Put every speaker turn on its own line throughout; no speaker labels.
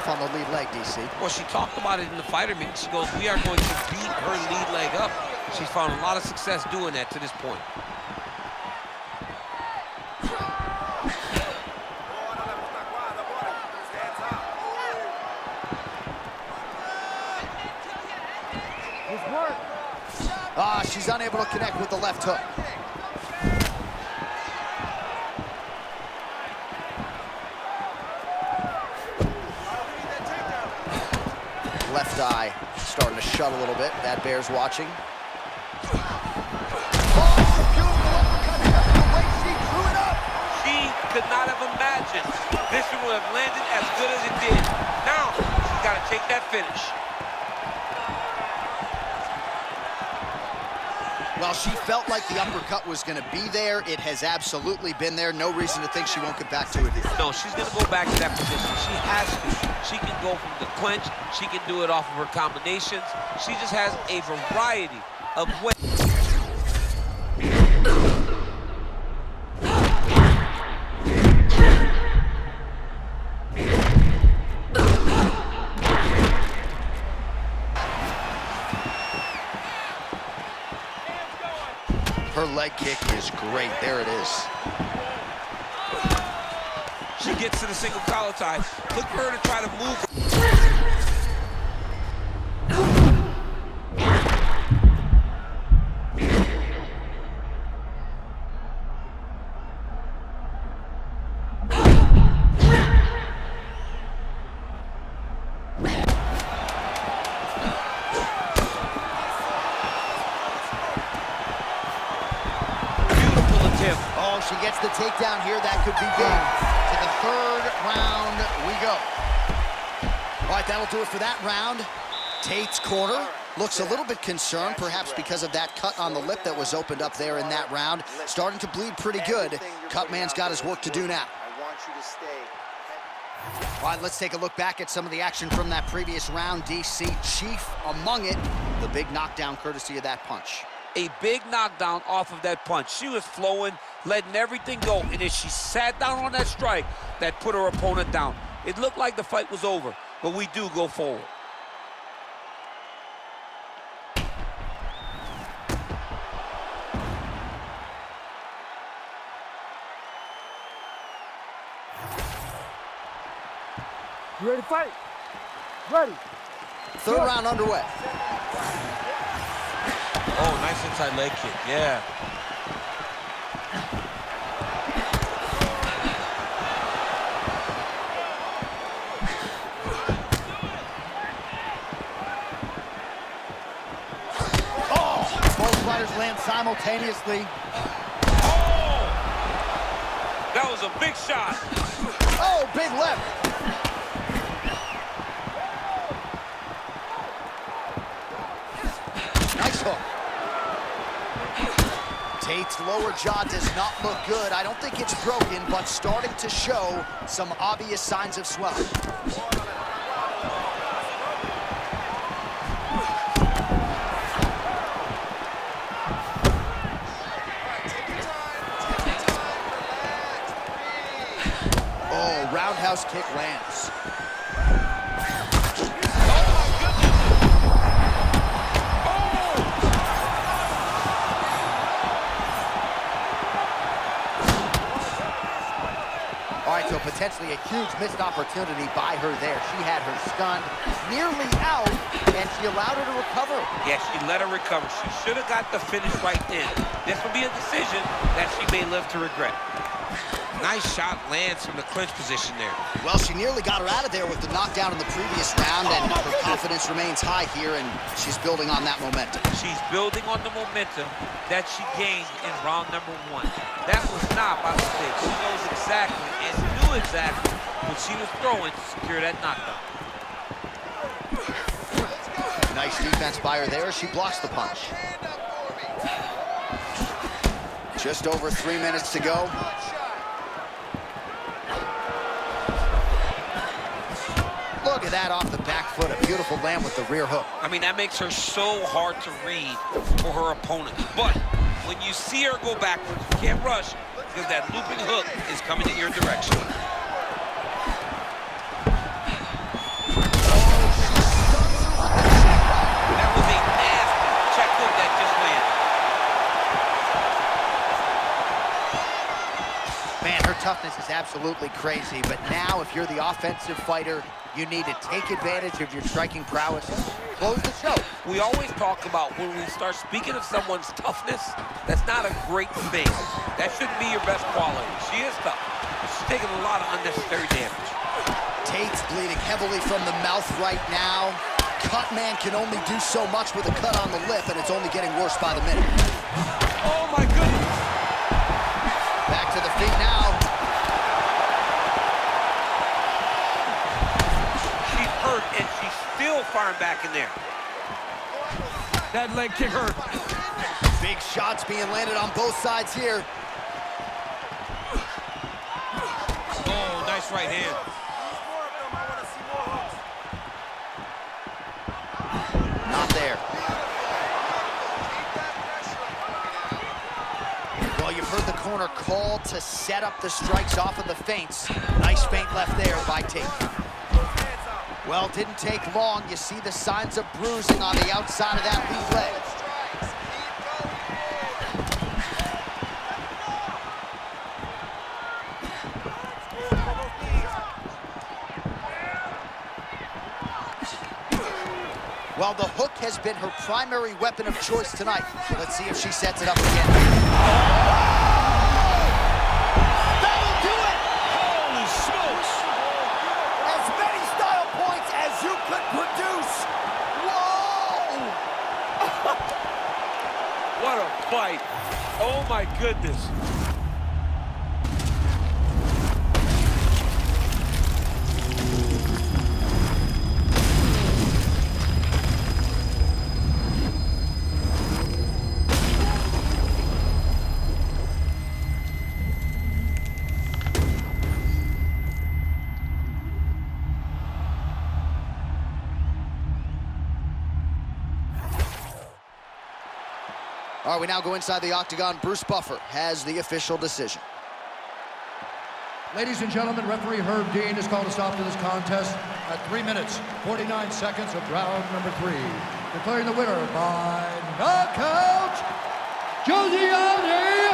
off on the lead leg, DC.
Well, she talked about it in the fighter meeting. She goes, we are going to beat her lead leg up. She's found a lot of success doing that to this point.
She's unable to connect with the left hook. Left eye starting to shut a little bit. That Bear's watching. Oh, beautiful uppercut. The way she drew it up.
She could not have imagined this one would have landed as good as it did. Now, she's got to take that finish.
Well, she felt like the uppercut was going to be there. It has absolutely been there. No reason to think she won't get back to it here.
No, she's going to go back to that position. She has to. She can go from the clinch. She can do it off of her combinations. She just has a variety of ways.
Her leg kick is great. There it is.
She gets to the single collar tie. Look for her to try to move.
Oh, she gets the takedown here. That could be big. To the third round we go. All right, that'll do it for that round. Tate's corner looks a little bit concerned, perhaps because of that cut on the lip that was opened up there in that round. Starting to bleed pretty good. Cutman's got his work to do now.
I want you to stay.
All right, let's take a look back at some of the action from that previous round. DC, chief among it. The big knockdown courtesy of that punch.
A big knockdown off of that punch. She was flowing, letting everything go, and as she sat down on that strike, that put her opponent down. It looked like the fight was over, but we do go forward.
You ready to fight? Ready.
Third round underway.
Oh, nice inside leg kick, yeah.
Oh, both fighters land simultaneously.
Oh! That was a big shot.
Oh, big left. Nice hook. Tate's lower jaw does not look good. I don't think it's broken, but starting to show some obvious signs of swelling. Oh, roundhouse kick lands. So potentially a huge missed opportunity by her there. She had her stunned, nearly out, and she allowed her to recover.
Yeah, she let her recover. She should have got the finish right then. This will be a decision that she may live to regret. Nice shot lands from the clinch position there.
Well, she nearly got her out of there with the knockdown in the previous round, and her confidence remains high here, and she's building on that momentum.
She's building on the momentum that she gained in round number 1. That was not by mistake. She knows exactly and knew exactly what she was throwing to secure that knockdown.
Nice defense by her there. She blocks the punch. Just over 3 minutes to go. Look at that off the back foot. A beautiful land with the rear hook.
I mean, that makes her so hard to read for her opponent. But when you see her go backwards, you can't rush because that looping hook is coming in your direction.
absolutely crazy. But now, if you're the offensive fighter, you need to take advantage of your striking prowess. Close the show.
We always talk about when we start speaking of someone's toughness, that's not a great thing. That shouldn't be your best quality. She is tough, but she's taking a lot of unnecessary damage.
Tate's bleeding heavily from the mouth right now. Cut man can only do so much with a cut on the lip, and it's only getting worse by the minute.
Oh my goodness.
Back to the feet now.
She's hurt, and she's still firing back in there.
That leg kick hurt.
Big shots being landed on both sides here.
Oh, nice right hand.
Not there. Well, you've heard the corner call to set up the strikes off of the feints. Nice feint left there by Tate. Well, didn't take long. You see the signs of bruising on the outside of that lead leg. Well, the hook has been her primary weapon of choice tonight. Let's see if she sets it up again. That'll do it!
Holy smokes!
As many style points as you could produce. Whoa!
What a fight. Oh my goodness.
All right, we now go inside the octagon. Bruce Buffer has the official decision.
Ladies and gentlemen, referee Herb Dean has called a stop to this contest at 3 minutes, 49 seconds of round number 3. Declaring the winner by knockout, Josie Nunez!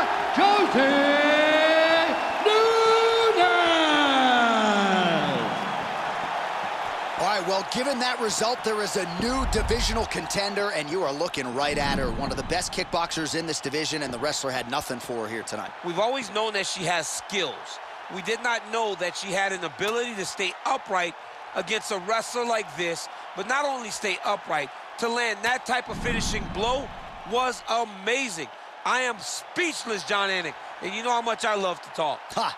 All right, well, given that result, there is a new divisional contender, and you are looking right at her. One of the best kickboxers in this division, and the wrestler had nothing for her here tonight.
We've always known that she has skills. We did not know that she had an ability to stay upright against a wrestler like this, but not only stay upright, to land that type of finishing blow was amazing. I am speechless, John Anik, and you know how much I love to talk.
Ha!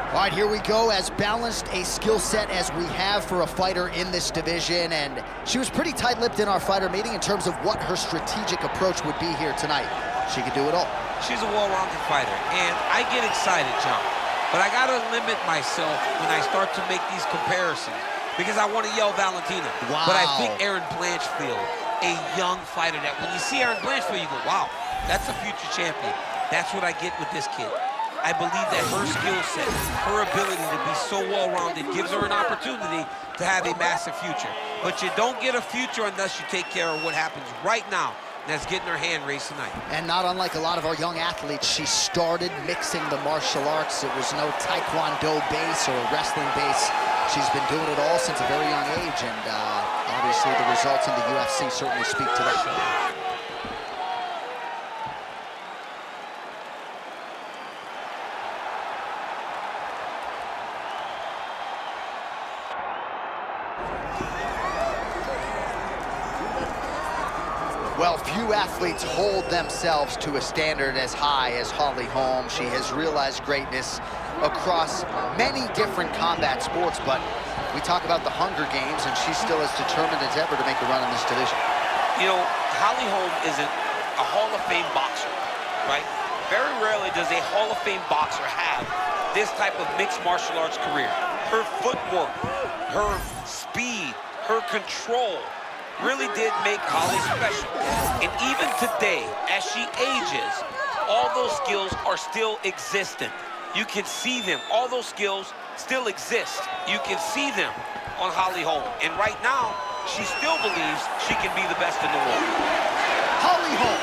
All right, here we go. As balanced a skill set as we have for a fighter in this division, and she was pretty tight-lipped in our fighter meeting in terms of what her strategic approach would be here tonight. She could do it all.
She's a well-rounded fighter, and I get excited, John. But I gotta limit myself when I start to make these comparisons, because I want to yell Valentina.
Wow.
But I think Erin Blanchfield, a young fighter, that when you see Erin Blanchfield, you go, wow, that's a future champion. That's what I get with this kid. I believe that her skill set, her ability to be so well-rounded gives her an opportunity to have a massive future. But you don't get a future unless you take care of what happens right now that's getting her hand raised tonight.
And not unlike a lot of our young athletes, she started mixing the martial arts. It was no Taekwondo base or a wrestling base. She's been doing it all since a very young age, and obviously the results in the UFC certainly speak to that. Well, few athletes hold themselves to a standard as high as Holly Holm. She has realized greatness across many different combat sports, but we talk about the Hunger Games, and she's still as determined as ever to make a run in this division.
You know, Holly Holm isn't a Hall of Fame boxer, right? Very rarely does a Hall of Fame boxer have this type of mixed martial arts career. Her footwork, her speed, her control really did make Holly special. And even today, as she ages, all those skills are still existent. You can see them. All those skills still exist. You can see them on Holly Holm. And right now, she still believes she can be the best in the world.
Holly Holm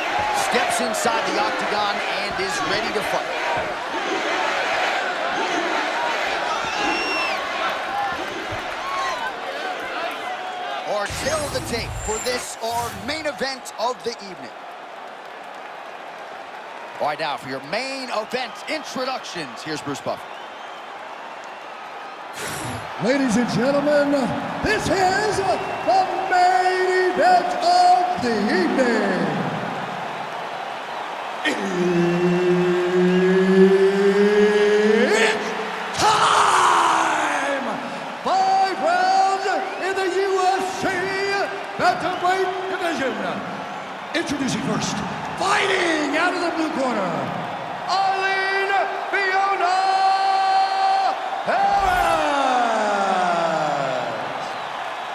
steps inside the octagon and is ready to fight. Our tail of the tape for this, our main event of the evening. All right, now for your main event introductions, here's Bruce Buffer.
Ladies and gentlemen, this is the main event of the evening. It's time! 5 rounds in the UFC bantamweight division. Introducing first, fighting out of the blue corner, Eileen Fiona Harris.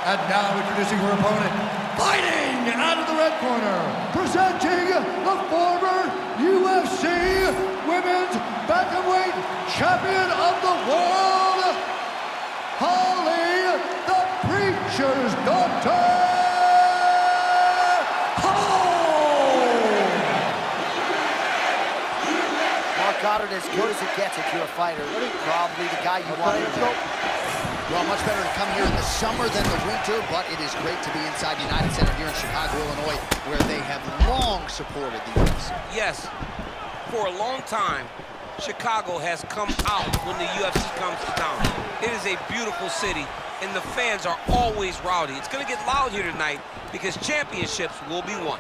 And now introducing her opponent, fighting out of the red corner, presenting the former UFC Women's Bantamweight Champion of the World, Holly the Preacher's Daughter Holm.
Mark Goddard, as good as it gets if you're a fighter. Probably the guy you want to go. Well, much better to come here in the summer than the winter, but it is great to be inside United Center here in Chicago, Illinois, where they have long supported the UFC.
Yes, for a long time, Chicago has come out when the UFC comes to town. It is a beautiful city, and the fans are always rowdy. It's going to get loud here tonight because championships will be won.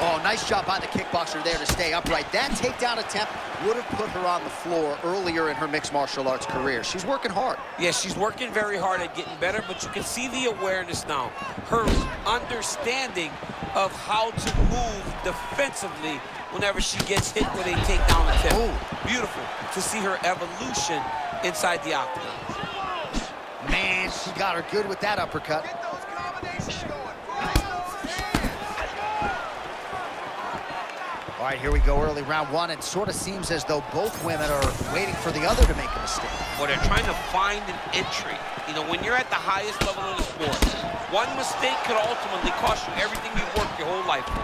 Oh, nice job by the kickboxer there to stay upright. That takedown attempt would have put her on the floor earlier in her mixed martial arts career. She's working hard.
Yes, she's working very hard at getting better, but you can see the awareness now. Her understanding of how to move defensively whenever she gets hit with a takedown attempt.
Oh.
Beautiful to see her evolution inside the octagon.
Man, she got her good with that uppercut.
Get those combinations going.
All right, here we go, early round one. It sort of seems as though both women are waiting for the other to make a mistake.
Well, they're trying to find an entry. You know, when you're at the highest level of the sport, one mistake could ultimately cost you everything you've worked your whole life for.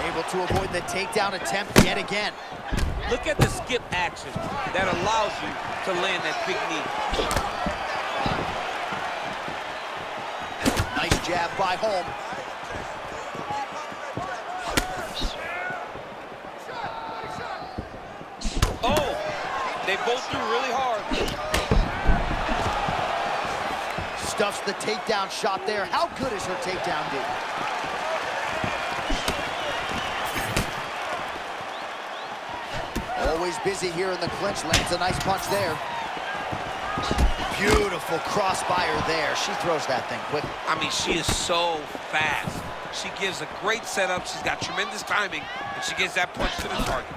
Able to avoid the takedown attempt yet again.
Look at the skip action that allows you to land that big knee.
Nice jab by Holm.
Oh, they both threw really hard.
Stuffs the takedown shot there. How good is her takedown, dude? Always busy here in the clinch. Lands a nice punch there. Beautiful cross by her there. She throws that thing quick.
I mean, she is so fast. She gives a great setup. She's got tremendous timing, and she gets that punch to the target.